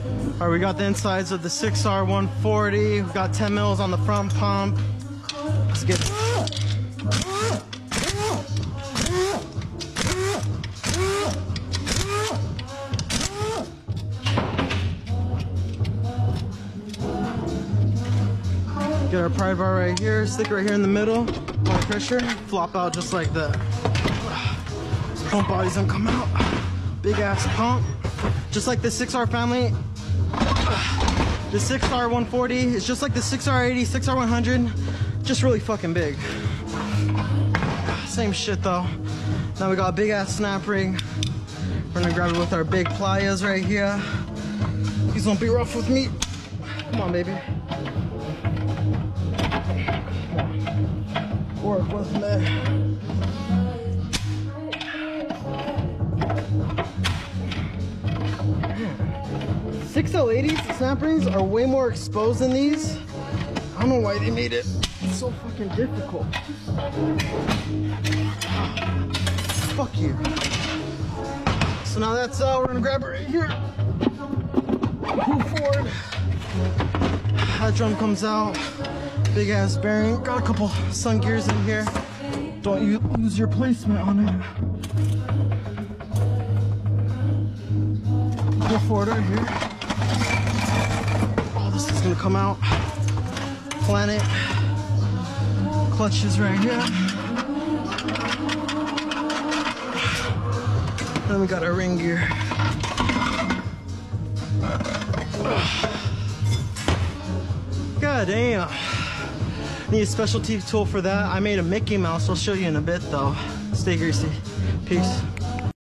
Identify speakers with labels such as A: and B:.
A: All right, we got the insides of the 6R140. We got 10 mils on the front pump. Let's get our pry bar right here, stick it right here in the middle, apply pressure, flop out just like that. Pump bodies don't come out. Big ass pump. Just like the 6R family, the 6R140 is just like the 6R80, 6R100, just really fucking big. Same shit though. Now we got a big ass snap ring. We're gonna grab it with our big pliers right here. Please don't be rough with me. Come on, baby. Work with me. 6L80s snap rings are way more exposed than these. I don't know why they made it so fucking difficult. Fuck you. So now that's we're gonna grab it right here. Pull forward. That drum comes out. Big ass bearing. Got a couple sun gears in here. Don't you lose your placement on it. Pull forward right here. Oh, this is gonna come out. Planet. Clutches right here. Then we got our ring gear. God damn. Need a specialty tool for that. I made a Mickey Mouse. I'll show you in a bit though. Stay greasy. Peace.